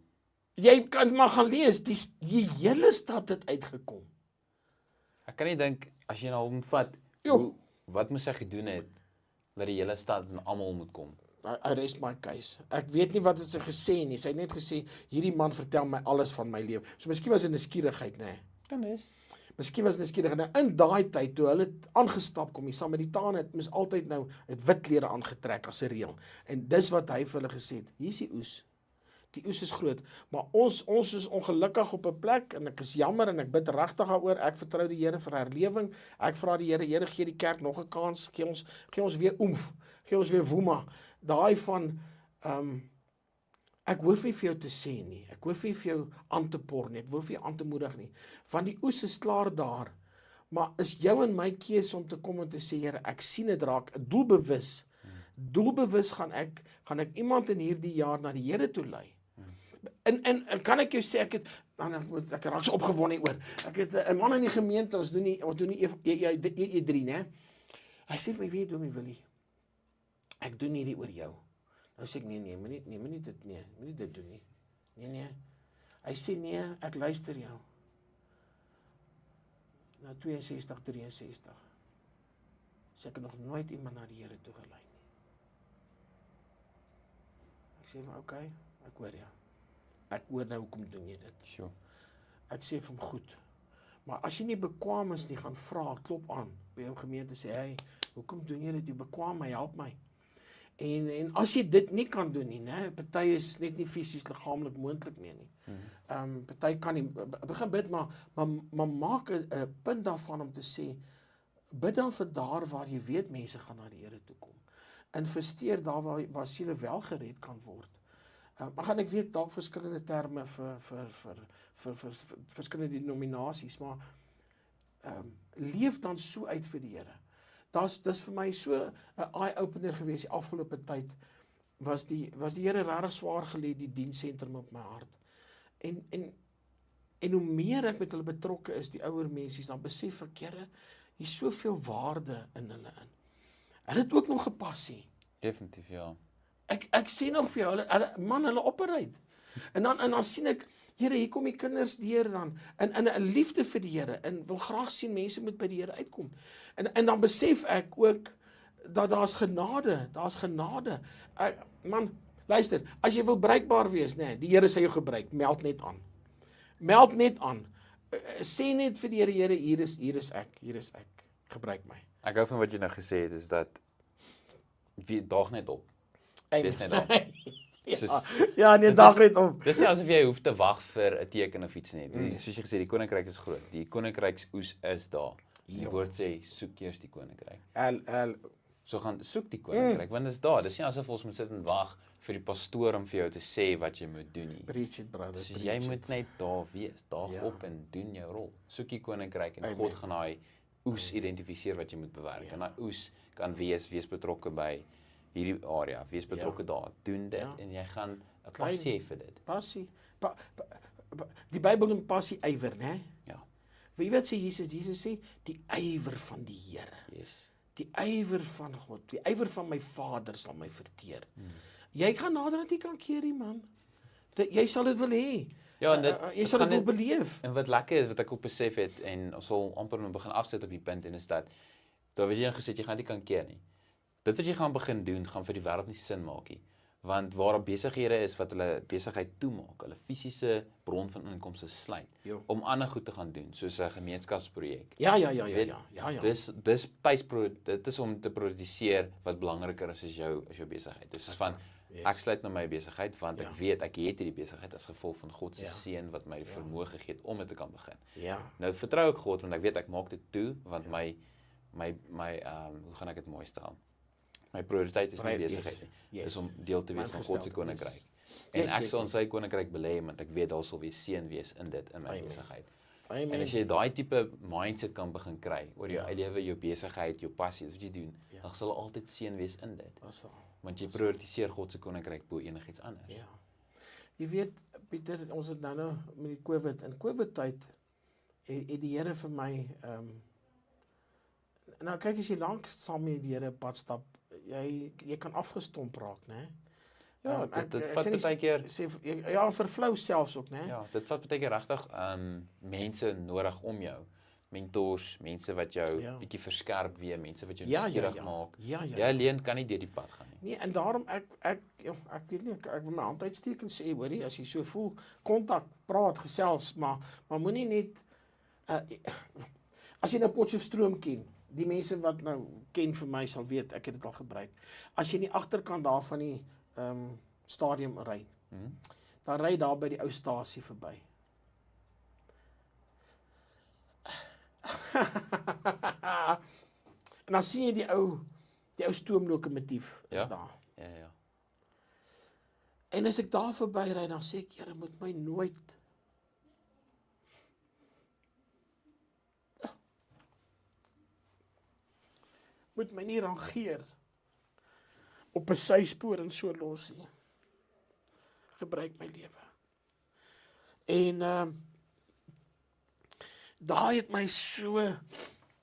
Jy kan maar gaan lees, die hele stad het uitgekom. Ek kan nie dink, as jy na hom vat, wat moes hy gedoen het, dat die hele stad en almal moet kom? I rest my case. Ek weet nie wat het sy gesê nie. Sy het net gesê, hierdie man vertel my alles van my lewe. So miskien was dit 'n nuuskierigheid, né? Kan wees. Miskien was dit nuuskierigheid. Nou, in daai tyd, toe hulle aangestap kom, die Samaritane het mis altyd nou het wit klere aangetrek as 'n reël. En dis wat hy vir hulle gesê het, hier is die oes. Die oes is groot, maar ons is ongelukkig op 'n plek en ek is jammer en ek bid regtig daaroor. Ek vertrou die Here vir herlewing. Ek vra die Here gee die kerk nog 'n kans. Gee ons weer oomf. Gee ons weer woema. Daai van ek hoef nie vir jou te sê nie. Ek hoef nie vir jou aan te por nie. Ek hoef nie aan te moedig nie. Want die oes is klaar daar. Maar is jou en my keuse om te kom en te sê, Here, ek sien dit raak, doelbewus. Doelbewus gaan ek iemand in hierdie jaar na die Here toe lei. En kan ek jou sê, ek raak so opgewonde oor. Ek het 'n man in die gemeente, ons doen nie E3, né? Hy sê vir my, weet jy, Domie Willie, ek doen hierdie oor jou. Nou sê ek, nee, moenie dit doen nie. Nee. Hy sê, nee, ek luister jou. Na 62, 63. Sê ek het nog nooit iemand na die Here toe gelei nie. Ek sê maar, okay, ek hoor jou. Ek hoor nou, hoekom doen jy dit? Sure. Ek sê vir hom, goed. Maar as jy nie bekwaam is nie, gaan vra, klop aan by jou gemeente, sê, hey, hoekom doen jy dit? Jy bekwaam my, help my. En as jy dit nie kan doen nie, né? Party is net nie fisies liggaamlik moontlik meer nie. Party kan nie begin bid, maar maak 'n punt daarvan om te sê, bid dan vir daar waar jy weet mense gaan na die Here toe kom. Investeer daar waar siele wel gered kan word. Maar gaan ek weet dalk verskillende terme vir verskillende denominasies, maar leef dan so uit vir die Here. Dis vir my so 'n eye-opener gewees die afgelope tyd, was die Here regtig swaar gelê die dienssentrum op my hart. En hoe meer ek met hulle betrokke is, die ouer mensies, dan besef ek, Here, hier is soveel waarde in hulle in. Hulle het ook nog 'n passie. Definitief, ja. Ek sê nog vir jou, hulle operate. En dan sien ek, Here, hier kom die kinders deur dan, en 'n liefde vir die Here, en wil graag sien mense moet by die Here uitkom. En dan besef ek ook, dat daar's genade. Man, luister, as jy wil bruikbaar wees, nee, die Here sê jou gebruik, meld net aan. Sê net vir die Here, hier is ek, gebruik my. Ek hou van wat jy nou gesê het, is dat, daag net op. Wees net daar. Ja, nee, dag net op. Dis nie asof jy hoef te wag vir 'n teken of iets nie. Soos jy gesê, die koninkryk is groot. Die koninkryksoes is daar. Die woord sê soek eers die koninkryk. So gaan soek die koninkryk want dit is daar. Dis nie asof ons moet sit en wag vir die pastoor om vir jou te sê wat jy moet doen nie. Preach it, brother. So jy moet net daar wees. Daag op en doen jou rol. Soek die koninkryk en God gaan daai oes identifiseer wat jy moet bewerk. En daai oes kan wees betrokke by hierdie area, wees betrokke daar, doen dit en jy gaan 'n passie hê vir dit. Passie. Die Bybel noem passie ywer, né? Ja. Weet jy wat sê Jesus? Jesus sê die ywer van die Here. Yes. Die ywer van God, die ywer van my Vader sal my verteer. Jy gaan nader aan die kan keer nie, man. Jy sal dit wil hê. Ja, en jy sal dit wil beleef. En wat lekker is wat ek ook besef het en ons sal amper nou begin afsit op die punt en is dat daar weet jy gesê jy gaan nie kan keer nie. Dit wat jy gaan begin doen gaan vir die wêreld nie sin maak nie. Want waar besighede is wat hulle besigheid toemaak, hulle fisiese bron van inkomste sluit om ander goed te gaan doen, soos 'n gemeenskapsprojek. Ja. Dit is om te produseer wat belangriker is as jou besigheid. Dis soos van ek sluit nou my besigheid want ek weet ek het hierdie besigheid as gevolg van God se seën wat my die vermoë gegee het om dit te kan begin. Nou vertrou ek God want ek weet ek maak dit toe want my hoe gaan ek dit mooi stel? My prioriteit is nie besigheid nie. Dis om deel te wees van God se koninkryk. En ek sal in sy koninkryk belê want ek weet daar sal weer seën wees in dit in my besigheid. En as jy daai tipe mindset kan begin kry oor jou lewe, jou besigheid, jou passie, wat jy doen, dan sal daar altyd seën wees in dit. Want jy prioritiseer God se koninkryk bo enigiets anders. Ja. Jy weet Pieter, ons het nou met die COVID in COVID tyd het die Here vir my nou kyk as jy lank saam met die Here pad stap, jy kan afgestomp raak, né? Ja, dit vat baie keer vervlou selfs ook, né? Ja, dit vat baie keer regtig mense nodig om jou. Mentors, mense wat jou bietjie verskerp weer, mense wat jou nuuskierig maak. Jy alleen kan nie deur die pad gaan nie. Nee, en daarom ek weet nie, ek wil my hand uitsteek en sê, hoorie, as jy so voel, kontak, praat, gesels, maar moenie net as jy nou Potchefstroom ken, die mense wat nou ken vir my sal weet, ek het dit al gebruik. As jy nie agterkant daar van die stadium ry, dan ry daar by die ou stasie verby. En dan sien jy die ou stoomlokomotief is daar. Ja. En as ek daar verby ry, dan sê ek, Here, moet my nie rangeer op 'n syspoor en so los nie. Gebruik my lewe. En daai het my so,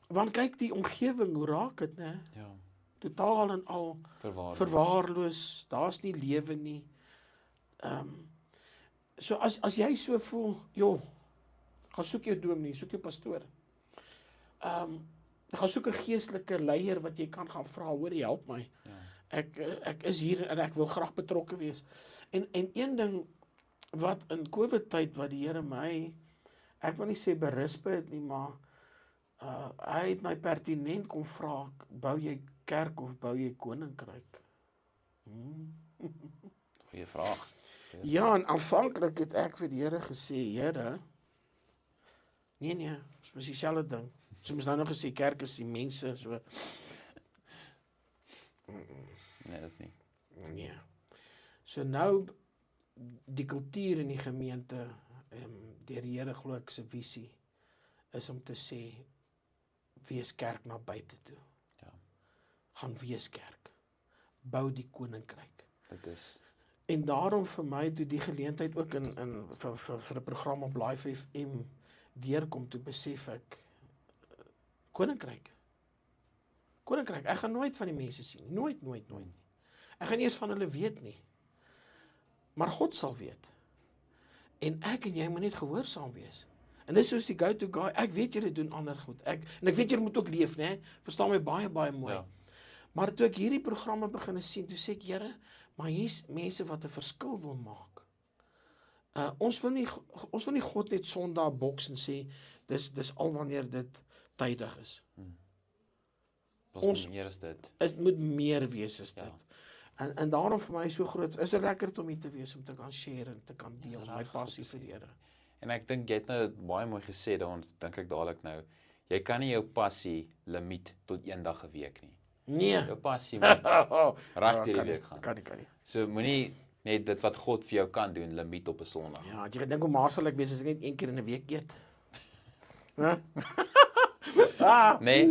want kyk die omgewing, hoe raak dit, né? Ja. Totaal en al verwaarloos, daar's nie lewe nie. So as jy so voel, gaan soek jou dominee, soek jou pastoor. Gaan soek 'n geestelike leier wat jy kan gaan vra, hoor, help my. Ek is hier en ek wil graag betrokke wees. En een ding wat in COVID tyd wat die Here my, ek wil nie sê berisp het nie, maar hy het my pertinent kom vra, bou jy kerk of bou jy koninkryk? Goeie vraag. Ja, en aanvanklik het ek vir die Here gesê, Here, nee, ons is dieselfde ding. Soms nou nog gesê, kerk is die mense, so. Nee, dis nie. Nee. So nou, die kultuur in die gemeente, deur die Here glo ek se visie, is om te sê, wees kerk na buite toe. Ja. Gaan wees kerk. Bou die koninkryk. Dit is. En daarom vir my toe die geleentheid ook vir 'n program op Live FM deurkom, toe besef ek, koninkryk. Ek gaan nooit van die mense sien nie. Nooit nie. Ek gaan eers van hulle weet nie. Maar God sal weet. En ek en jy moet net gehoorsaam wees. En dis soos die go-to guy, ek weet julle doen ander goed. En ek weet julle moet ook leef, né? Verstaan my baie mooi. Ja. Maar toe ek hierdie programme begin sien, toe sê ek, Here, maar hier's mense wat 'n verskil wil maak. Ons wil nie God net Sondag boks en sê, dis al wanneer dit tydig is. Ons meer is dit. Dit moet meer wees as dit. En daarom vir my so groot, is dit lekker om hier te wees, om te kan share en te kan deel, my passie vir die Here. En ek dink jy het nou baie mooi gesê, dan dink ek dadelik nou, jy kan nie jou passie limiet tot een dag 'n week nie. Nee. Jou passie moet reg deur die kan week nie, gaan. kan nie. So moenie net dit wat God vir jou kan doen, limiet op 'n Sondag. Ja, jy gedink hoe maar sal ek wees as ek net een keer in 'n week eet? Hæ? Nee,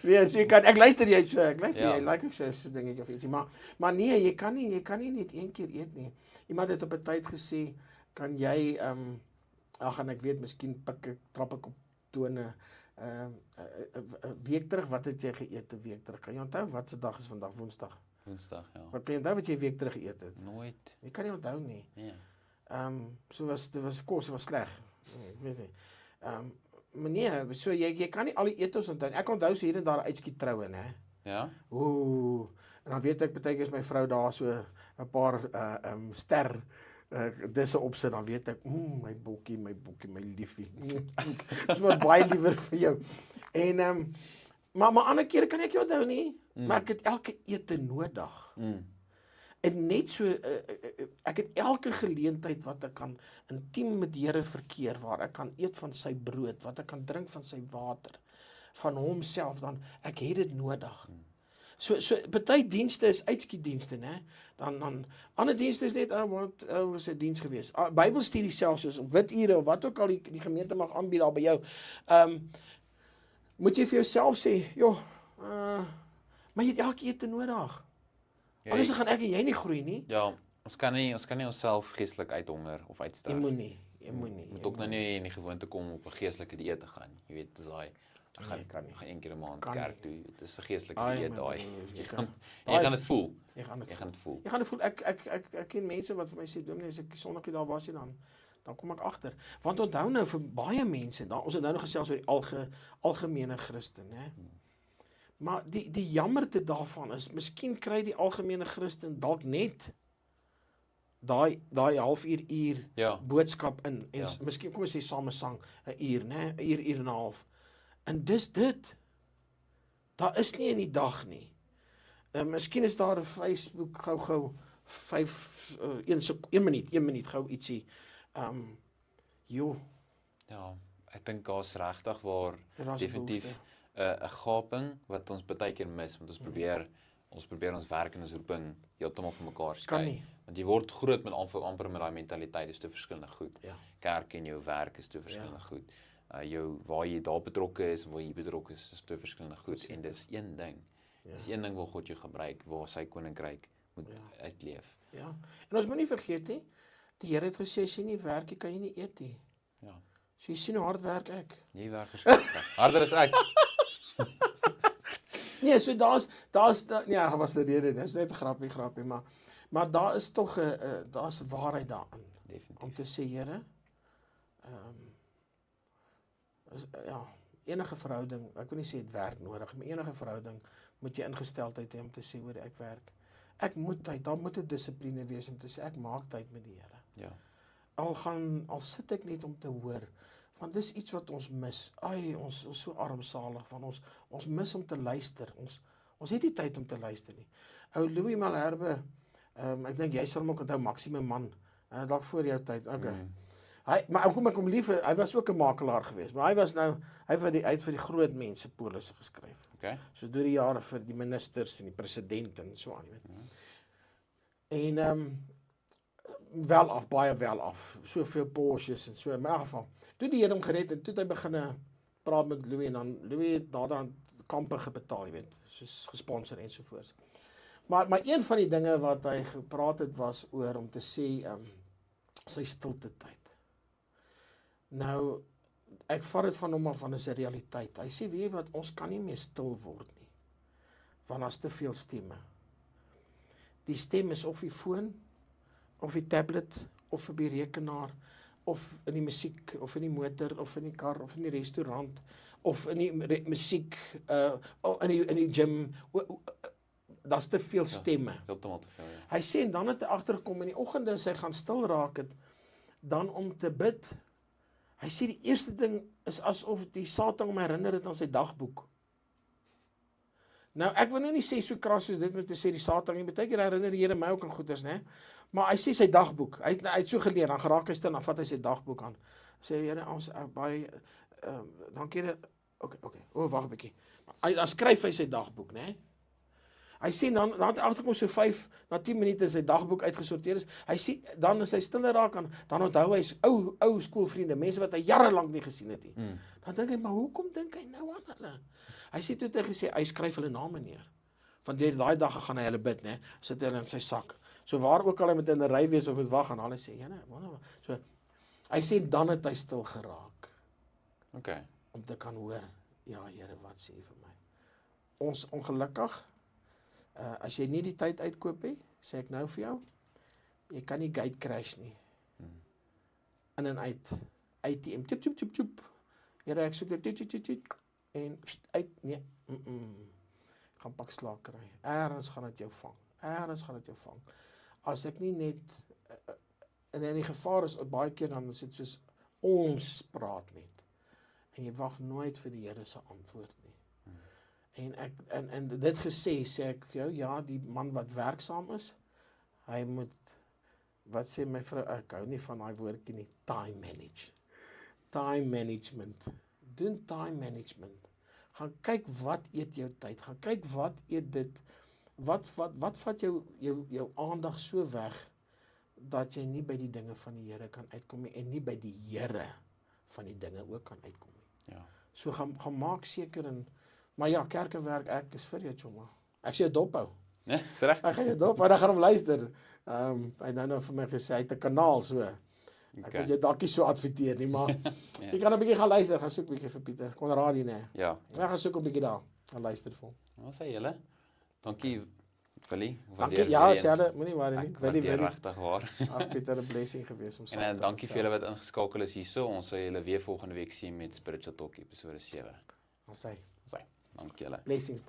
Nee, so ek luister jy so, Ja. jy like ek sê so dingetjie of ietsie, maar nee, jy kan nie net een keer eet nie. Iemand het op 'n tyd gesê, kan jy ag en ek weet miskien trap ek op tone 'n week terug, wat het jy geëet 'n week terug? Kan jy onthou wat se dag is vandag? Woensdag. Woensdag, ja. Wat kan jy onthou wat jy 'n week terug geëet het? Nooit. Jy kan nie onthou nie. Nee. Dit was kos, was sleg. Ek weet nie. Maar nee, so jy kan nie al die etes onthou nie. Ek onthou so hier en daar uitskiet troue, né? Ja? Ooh, en dan weet ek partykeer is my vrou daar so 'n paar ster disse opsit, dan weet ek, my bokkie, my liefie. Dis maar baie liewer vir jou. En maar ander kere kan ek nie onthou nie, maar ek het elke ete nodig. En net so ek het elke geleentheid wat ek kan intiem met die Here verkeer, waar ek kan eet van sy brood, wat ek kan drink van sy water, van homself, dan ek het dit nodig. So party dienste is uitskietdienste, né? Dan ander dienste is net was 'n diens gewees. Bybelstudie selfs soos op bidure of wat ook al die gemeente mag aanbied daar by jou. Moet jy vir jouself sê, joh, maar jy het elke ete nodig. Anders gaan ek en jy nie groei nie. Ja, ons kan nie onsself geestelik uithonger of Jy uitsterf. moet nie. Moet ook nou nie in die gewoonte kom op 'n geestelike dieet te gaan. Jy weet, dis daai gaan een keer 'n maand kerk toe. Dit is 'n geestelike dieet daai. Jy gaan dit voel. Jy gaan dit voel. Jy gaan dit voel. Ek ken mense wat vir my sê, dominee, as ek Sondag daar was dan kom ek agter. Want onthou nou vir baie mense, ons het nou nog gesels oor die algemene Christen, né? Maar die jammerte daarvan is, miskien kry die algemene Christen dalk net daai halfuur Ja. boodskap in en Ja. miskien kom ons sê samesang 'n uur, né? 'n uur en 'n half. En dis dit. Daar is nie in die dag nie. Miskien is daar 'n Facebook gou 1 minuut gou ietsie. Jo, Ja, ek dink daar's regtig waar daar's 'n definitief behoefte. 'n gaping wat ons baie keer mis, want ons probeer ons werk en ons roeping heeltemal van mekaar skei. Kan nie. Want jy word groot met amper met daai mentaliteit, is te verskillende goed. Ja. Kerk en jou werk is te verskillende goed. Waar jy daar betrokke is en waar jy betrokke is te verskillende goed. En dis een ding. Dis een ding waar God jou gebruik, waar sy koninkryk moet uitleef. Ja. En ons moet nie vergeet nie, die Here het gesê as jy nie werk nie, kan jy nie eet nie. Ja. So jy sien hoe hard werk ek. Jy werk verskriklik. Harder as ek. Nee, so daar's nee, was 'n rede, dis net 'n grappie, maar daar is tog 'n daar's waarheid daarin. Definitief. Om te sê, Here, enige verhouding, ek wil nie sê dit werk nodig, maar enige verhouding moet jy ingesteldheid hê om te sê, hoor, ek werk. Ek moet tyd, daar moet 'n dissipline wees om te sê ek maak tyd met die Here. Ja. Al sit ek net om te hoor, want dis iets wat ons mis. Ons is so armsalig van ons mis om te luister. Ons het nie tyd om te luister nie. Ou Louis Malherbe, ek dink jy sal hom ook onthou, Maximum man, dalk voor jou tyd. Okay. Maar kom ek hom lief, hy was ook 'n makelaar geweest, maar hy het vir die groot mense polisse geskryf. Okay. So deur die jare vir die ministers en die president en so aan, jy weet. En baie wel af, soveel Porsches en so, in elk geval. Toe die Here hom gered het, toe het hy begin praat met Louis, en dan Louis het naderhand kampe gebetaal, jy weet, soos gesponsor en sovoorts. Maar een van die dinge wat hy gepraat het, was oor om te sê, sy stilte tyd. Nou, ek vat dit van hom af, van is 'n realiteit. Hy sê, weet jy wat, ons kan nie meer stil word nie, want daar's te veel stemme. Die stem is of die foon, of die tablet, of op die rekenaar, of in die musiek, of in die motor, of in die kar, of in die restaurant, of in die musiek, in die gym. Daar's te veel stemme. Heeltemal te veel, ja. Hy sê, en dan het hy agtergekom in die oggende, as hy gaan stil raak het, dan om te bid. Hy sê die eerste ding is asof die Satan hom herinner het aan sy dagboek. Nou, ek wil nou nie sê so kras soos dit met te sê die Satan nie, baie keer herinner die Here my ook aan goeders, né? Maar hy sê sy dagboek, hy het so geleer, dan geraak hy stil, dan vat hy sy dagboek aan. Sê, Here, ons baie, dankie, okay, wag 'n bietjie. Dan skryf hy sy dagboek, né? Hy sê, dan het agterkom so 5 na 10 minute sy dagboek uitgesorteer is, hy sê, dan as hy stiller raak, dan onthou hy ou skoolvriende, mense wat hy jare lank nie gesien het nie. Dan dink hy, maar hoekom dink hy nou aan hulle? Hy sê toe het hy gesê, hy skryf hulle name neer. Van daai dag gaan hy hulle bid, né? Sit hulle in sy sak. So waar ook al hy met in 'n ry wees of moet wag, en hulle sê, Jene, so hy sê dan het hy stil geraak. Okay. Om te kan hoor, ja Here, wat sê vir my? Ons ongelukkig, as jy nie die tyd uitkoop nie, sê ek nou vir jou, jy kan nie gate crash nie. In en uit, ATM, tjoep. Here, ek soek dit, tjoep, en uit, nee, gaan pak slaag kry. Ergens gaan dit jou vang. As ek nie net, en in die gevaar is, baie keer dan is dit soos, ons praat net. En jy wag nooit vir die Here se antwoord nie. En dit gesê, sê ek vir jou, ja, die man wat werksaam is, hy moet, wat sê my vrou, ek hou nie van daai woordjie nie, time management. Doen time management. Gaan kyk wat eet jou tyd, gaan kyk wat eet dit, wat vat jou aandag so weg, dat jy nie by die dinge van die Here kan uitkom nie, en nie by die Here van die dinge ook kan uitkom nie. Ja. So gaan maak seker, maar ja, kerkewerk, ek is vir jou, chomma. Ek sê jou dophou. Nee, reg. Ek gaan jou dophou, dan gaan hom luister. Hy het nou vir my gesê, hy het 'n kanaal, so. Ek wil jou dalk nie so adverteer nie, maar Ja. jy kan 'n bietjie gaan luister, gaan soek 'n bietjie vir Pieter, Konradie, nee. Ja. Ek gaan soek 'n bietjie daar, gaan luister vir hom. Wat sê julle? Dankie, Willie. Dankie, ja, selfe, moenie worry nie. Ek waardeer Willie. regtig waar. Ag, Pieter, 'n blessing gewees om saam En te dankie vir julle gesels. wat ingeskakel is hierso. Ons sal julle weer volgende week sien met Spiritual Talk episode 7. Ons sê, Dankie julle. blessings.